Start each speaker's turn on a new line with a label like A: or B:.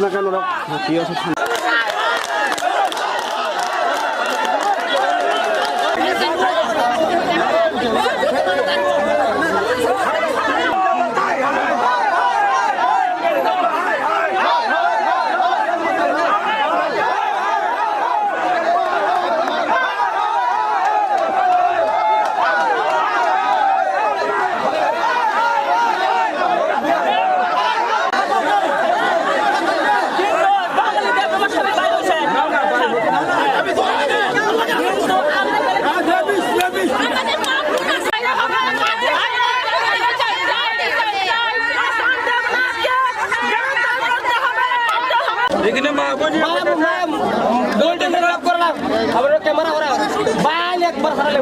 A: না কেন কি আছে এখানে মা বোন দুইটা মিনিট করলাম আবার ক্যামেরা করা বাইরে একবার হারালে